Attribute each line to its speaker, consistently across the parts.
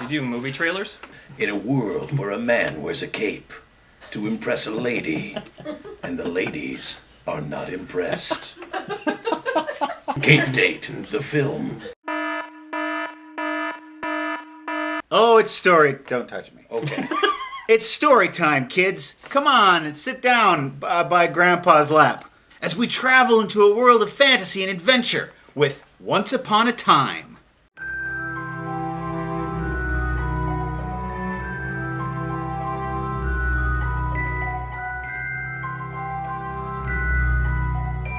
Speaker 1: You do movie trailers?
Speaker 2: In a world where a man wears a cape to impress a lady, and the ladies are not impressed. Cape Date, the film.
Speaker 3: Oh, it's story. Don't touch me.
Speaker 2: Okay.
Speaker 3: It's story time, kids. Come on and sit down by Grandpa's lap as we travel into a world of fantasy and adventure with Once Upon a Time.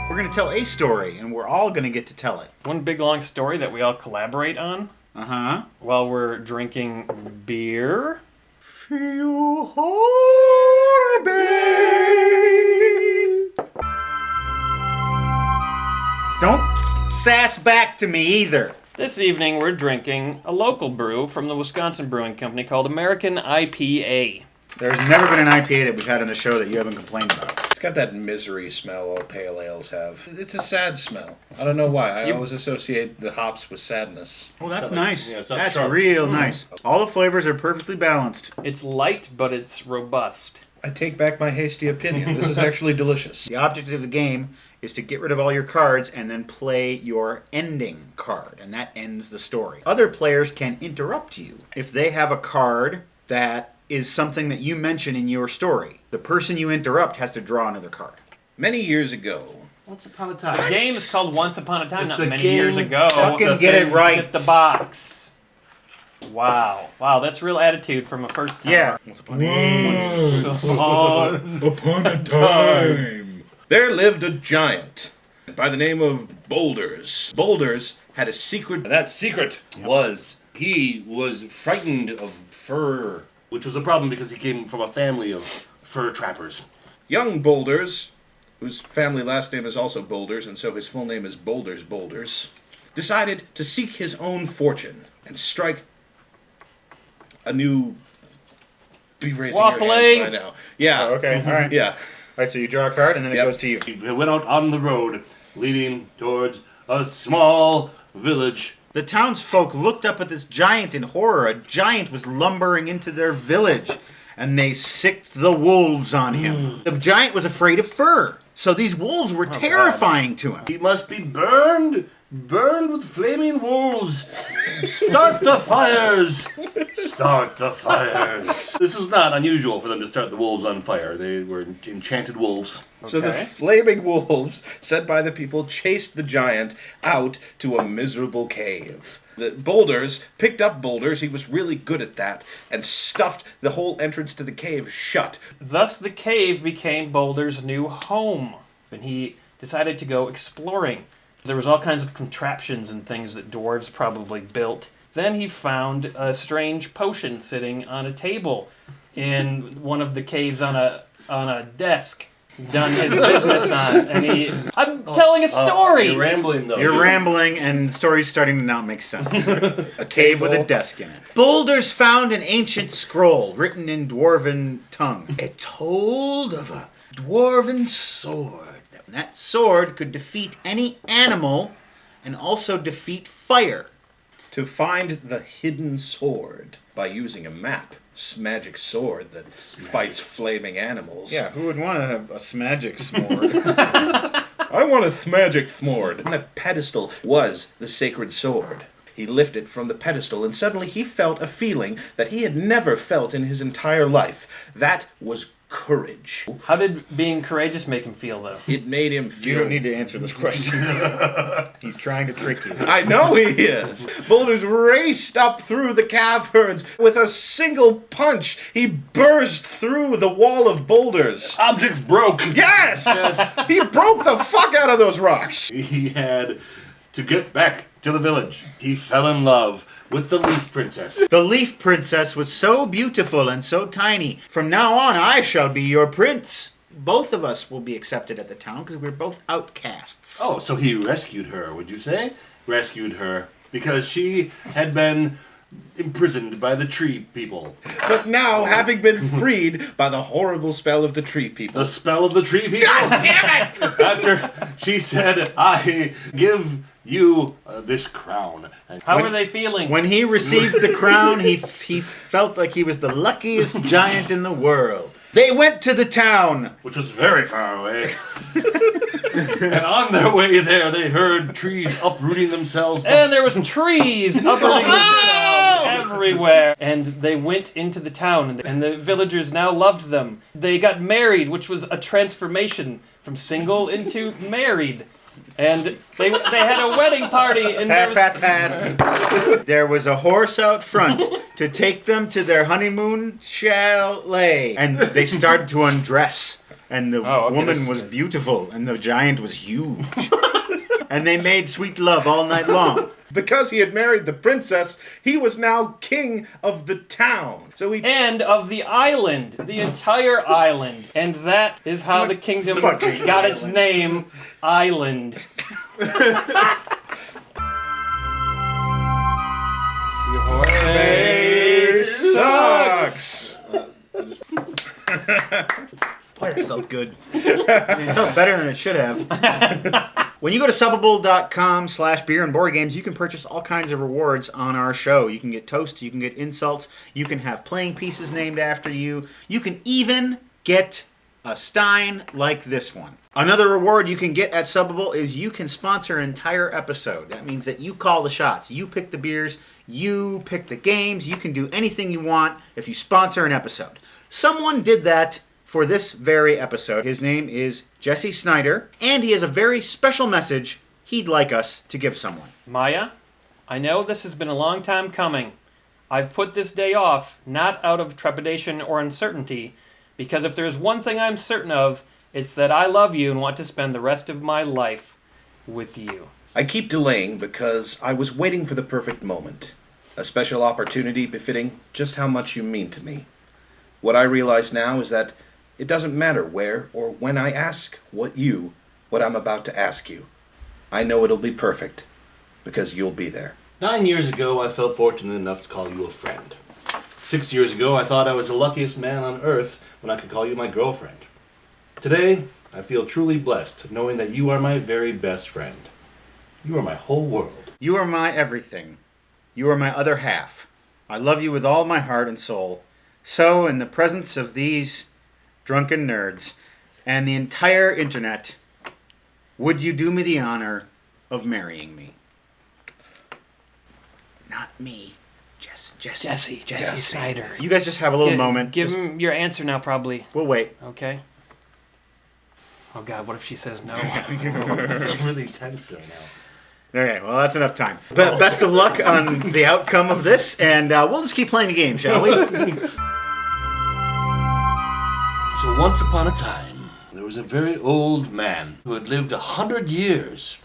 Speaker 3: We're going to tell a story, and we're all going to get to tell it.
Speaker 1: One big long story that we all collaborate on
Speaker 3: Uh-huh.
Speaker 1: while we're drinking beer.
Speaker 3: Feel Harvey. Don't sass back to me either.
Speaker 1: This evening we're drinking a local brew from the Wisconsin Brewing Company called American IPA.
Speaker 3: There's never been an IPA that we've had on the show that you haven't complained about.
Speaker 2: It's got that misery smell all pale ales have. It's a sad smell. I don't know why. I always associate the hops with sadness.
Speaker 3: Oh, that's nice.
Speaker 4: Yeah, it's not
Speaker 3: That's
Speaker 4: sharp.
Speaker 3: real nice. All the flavors are perfectly balanced.
Speaker 1: It's light, but it's robust.
Speaker 2: I take back my hasty opinion. This is actually delicious.
Speaker 3: The object of the game is to get rid of all your cards and then play your ending card, and that ends the story. Other players can interrupt you if they have a card that is something that you mention in your story. The person you interrupt has to draw another card.
Speaker 2: Many years ago,
Speaker 4: Once upon a time.
Speaker 1: The game is called Once Upon a Time,
Speaker 4: It's
Speaker 1: not
Speaker 4: a
Speaker 1: many
Speaker 4: game.
Speaker 1: years ago.
Speaker 3: Fucking
Speaker 1: The
Speaker 3: get it
Speaker 1: thing-
Speaker 3: right.
Speaker 1: Get the box. Wow. Wow, that's real attitude from a first time.
Speaker 3: Yeah. Once upon a
Speaker 2: upon a time, there lived a giant by the name of Boulders. Boulders had a secret.
Speaker 4: And that secret was he was frightened of fur, which was a problem because he came from a family of fur trappers.
Speaker 2: Young Boulders, whose family last name is also Boulders, and so his full name is Boulders, decided to seek his own fortune and strike a new. Be raising your
Speaker 1: Waffling.
Speaker 2: hands by now. Yeah.
Speaker 3: Okay, all right.
Speaker 2: Yeah.
Speaker 3: All right, so you draw a card and then it
Speaker 2: Yep.
Speaker 3: goes to you.
Speaker 4: He went out on the road, leading towards a small village.
Speaker 3: The townsfolk looked up at this giant in horror. A giant was lumbering into their village, and they sicked the wolves on him. The giant was afraid of fur, so these wolves were terrifying to him.
Speaker 4: He must be burned with flaming wolves. Start the fires! Start the fires. This is not unusual for them to start the wolves on fire. They were enchanted wolves.
Speaker 2: So the
Speaker 1: Okay.
Speaker 2: flaming wolves, sent by the people, chased the giant out to a miserable cave. The Boulders picked up Boulders, he was really good at that, and stuffed the whole entrance to the cave shut.
Speaker 1: Thus, the cave became Boulder's new home, and he decided to go exploring. There was all kinds of contraptions and things that dwarves probably built. Then he found a strange potion sitting on a table in one of the caves on a desk. Done his business on, and I'm telling a story.
Speaker 4: You're rambling, though.
Speaker 3: You're rambling, and the story's starting to not make sense. A cave with a desk in it. Boulders found an ancient scroll written in dwarven tongue. It told of a dwarven sword. That sword could defeat any animal and also defeat fire.
Speaker 2: To find the hidden sword by using a map. Magic sword that fights flaming animals.
Speaker 3: Yeah, who would want to have a smagic sword?
Speaker 2: I want a magic sword. On a pedestal was the sacred sword. He lifted it from the pedestal, and suddenly he felt a feeling that he had never felt in his entire life. That was courage.
Speaker 1: How did being courageous make him feel, though?
Speaker 2: It made him feel...
Speaker 3: You don't need to answer this question. He's trying to trick you.
Speaker 2: I know he is. Boulders raced up through the caverns. With a single punch, he burst through the wall of boulders.
Speaker 4: Objects broke.
Speaker 2: Yes! He broke the fuck out of those rocks.
Speaker 4: He had to get back to the village. He fell in love with the Leaf Princess.
Speaker 3: The Leaf Princess was so beautiful and so tiny. From now on, I shall be your prince. Both of us will be accepted at the town because we're both outcasts.
Speaker 4: Oh, so he rescued her, would you say? Rescued her because she had been imprisoned by the tree people.
Speaker 2: But now, having been freed by the horrible spell of the tree people.
Speaker 4: The spell of the tree people. God damn it! After she said, I give you this crown. And
Speaker 1: How are they feeling?
Speaker 3: When he received the crown, he felt like he was the luckiest giant in the world. They went to the town,
Speaker 4: which was very far away. And on their way there, they heard trees uprooting themselves.
Speaker 1: And there was trees uprooting themselves everywhere. And they went into the town, and the villagers now loved them. They got married, which was a transformation from single into married. And they had a wedding party. And
Speaker 3: pass. There was a horse out front to take them to their honeymoon chalet. And they started to undress. And the woman was beautiful, and the giant was huge. And they made sweet love all night long.
Speaker 2: Because he had married the princess, he was now king of the town.
Speaker 1: And of the island, the entire island. And that is how the kingdom got its name, Island.
Speaker 2: Hey, sucks!
Speaker 3: Boy, that felt good. It felt better than it should have. When you go to subbable.com/beer and board games, you can purchase all kinds of rewards on our show. You can get toasts, you can get insults, you can have playing pieces named after you. You can even get a stein like this one. Another reward you can get at Subbable is you can sponsor an entire episode. That means that you call the shots. You pick the beers, you pick the games, you can do anything you want if you sponsor an episode. Someone did that for this very episode. His name is Jesse Snyder, and he has a very special message he'd like us to give someone.
Speaker 1: Maya, I know this has been a long time coming. I've put this day off, not out of trepidation or uncertainty, because if there's one thing I'm certain of, it's that I love you and want to spend the rest of my life with you.
Speaker 2: I keep delaying because I was waiting for the perfect moment. A special opportunity befitting just how much you mean to me. What I realize now is that it doesn't matter where or when I ask what I'm about to ask you. I know it'll be perfect, because you'll be there.
Speaker 4: 9 years ago, I felt fortunate enough to call you a friend. 6 years ago, I thought I was the luckiest man on earth when I could call you my girlfriend. Today, I feel truly blessed knowing that you are my very best friend. You are my whole world.
Speaker 3: You are my everything. You are my other half. I love you with all my heart and soul. So, in the presence of these drunken nerds and the entire internet, would you do me the honor of marrying me? Not me. Jesse
Speaker 1: Snyder.
Speaker 3: You guys just have a little moment.
Speaker 1: Give him your answer now, probably.
Speaker 3: We'll wait.
Speaker 1: Okay. Oh, God, what if she says no?
Speaker 4: It's really tense right now.
Speaker 3: Okay, well, that's enough time. But best of luck on the outcome of this, and we'll just keep playing the game, shall we?
Speaker 4: So once upon a time, there was a very old man who had lived 100 years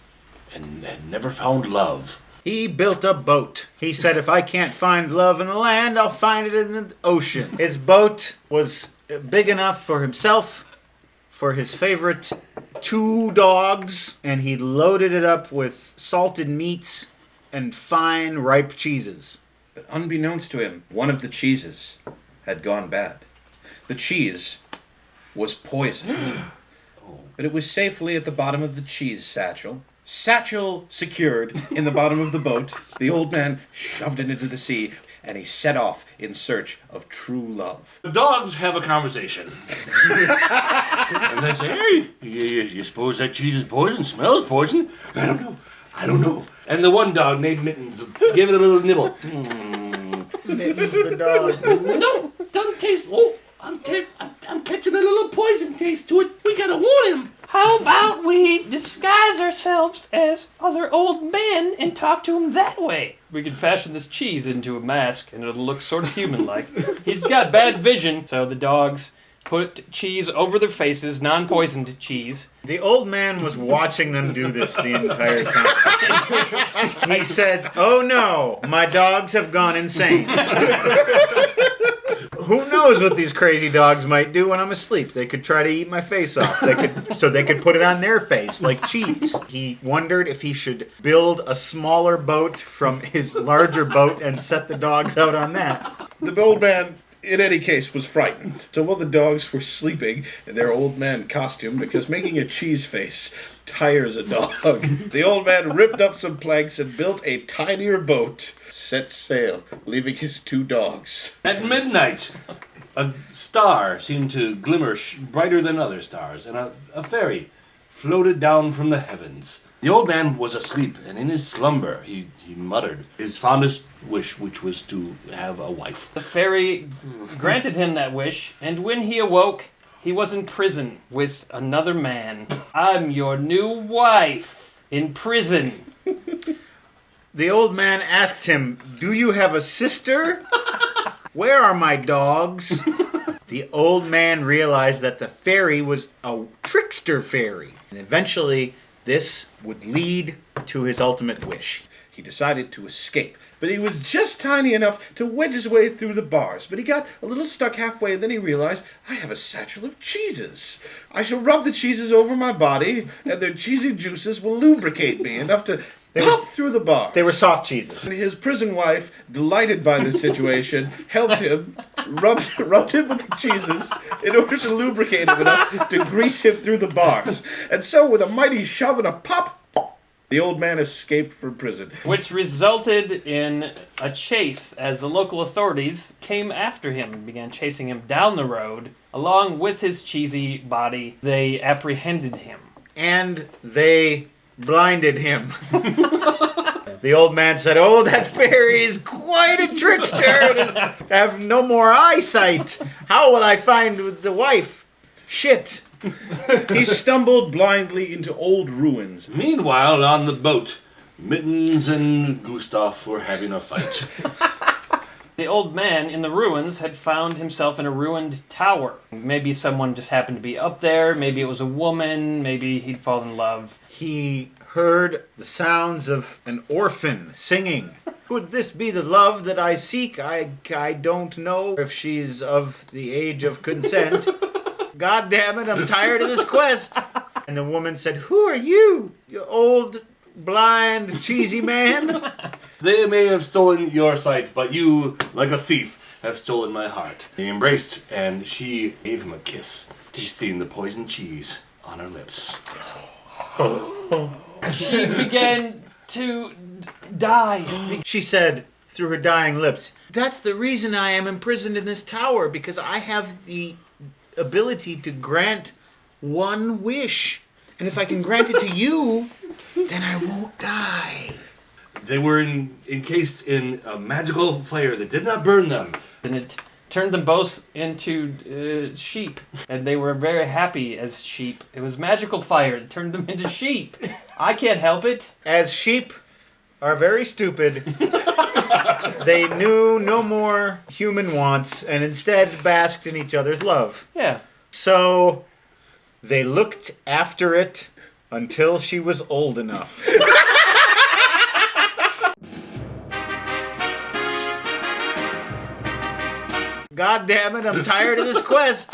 Speaker 4: and had never found love.
Speaker 3: He built a boat. He said, if I can't find love in the land, I'll find it in the ocean. His boat was big enough for himself, for his favorite 2 dogs, and he loaded it up with salted meats and fine, ripe cheeses.
Speaker 2: But unbeknownst to him, one of the cheeses had gone bad. The cheese was poisoned. But it was safely at the bottom of the cheese satchel. Satchel secured in the bottom of the boat, the old man shoved it into the sea, and he set off in search of true love.
Speaker 4: The dogs have a conversation. And they say, hey, you suppose that cheese is poison? Smells poison? I don't know. And the one dog named Mittens gave it a little nibble.
Speaker 3: Mittens the dog.
Speaker 4: No, doesn't taste. Oh, I'm catching a little poison taste to it. We gotta warn him.
Speaker 1: How about we disguise ourselves as other old men and talk to him that way? We can fashion this cheese into a mask and it'll look sort of human-like. He's got bad vision, so the dogs put cheese over their faces, non-poisoned cheese.
Speaker 3: The old man was watching them do this the entire time. He said, oh no, my dogs have gone insane. Who knows what these crazy dogs might do when I'm asleep? They could try to eat my face off. They could put it on their face like cheese. He wondered if he should build a smaller boat from his larger boat and set the dogs out on that.
Speaker 2: The old man, in any case, was frightened. So while the dogs were sleeping in their old man costume, because making a cheese face tires a dog, the old man ripped up some planks and built a tinier boat, set sail, leaving his 2 dogs.
Speaker 4: At midnight, a star seemed to glimmer brighter than other stars, and a fairy floated down from the heavens. The old man was asleep, and in his slumber he muttered his fondest wish, which was to have a wife.
Speaker 1: The fairy granted him that wish, and when he awoke, he was in prison with another man. I'm your new wife in prison.
Speaker 3: The old man asked him, "Do you have a sister? Where are my dogs?" The old man realized that the fairy was a trickster fairy, and eventually this would lead to his ultimate wish.
Speaker 2: He decided to escape, but he was just tiny enough to wedge his way through the bars. But he got a little stuck halfway, and then he realized, I have a satchel of cheeses. I shall rub the cheeses over my body, and their cheesy juices will lubricate me enough to pop through the bars.
Speaker 3: They were soft cheeses.
Speaker 2: His prison wife, delighted by this situation, helped him, rubbed him with the cheeses in order to lubricate him enough to grease him through the bars. And so, with a mighty shove and a pop, the old man escaped from prison.
Speaker 1: Which resulted in a chase as the local authorities came after him and began chasing him down the road. Along with his cheesy body, they apprehended him.
Speaker 3: And they blinded him. The old man said, "Oh, that fairy is quite a trickster. I have no more eyesight. How will I find the wife? Shit."
Speaker 2: He stumbled blindly into old ruins.
Speaker 4: Meanwhile, on the boat, Mittens and Gustav were having a fight.
Speaker 1: The old man in the ruins had found himself in a ruined tower. Maybe someone just happened to be up there. Maybe it was a woman. Maybe he'd fallen in love.
Speaker 3: He heard the sounds of an orphan singing. "Could this be the love that I seek? I don't know if she's of the age of consent. God damn it, I'm tired of this quest." And the woman said, "Who are you, you old, blind, cheesy man?"
Speaker 4: They may have stolen your sight, but you, like a thief, have stolen my heart. They embraced, and she gave him a kiss, tasting the poisoned cheese on her lips.
Speaker 1: She began to die.
Speaker 3: She said through her dying lips, "That's the reason I am imprisoned in this tower, because I have the ability to grant one wish. And if I can grant it to you, then I won't die."
Speaker 4: They were encased in a magical fire that did not burn them.
Speaker 1: And it turned them both into sheep. And they were very happy as sheep. It was magical fire that turned them into sheep. I can't help it.
Speaker 3: As sheep are very stupid, they knew no more human wants and instead basked in each other's love.
Speaker 1: Yeah.
Speaker 3: So they looked after it until she was old enough. God damn it, I'm tired of this quest.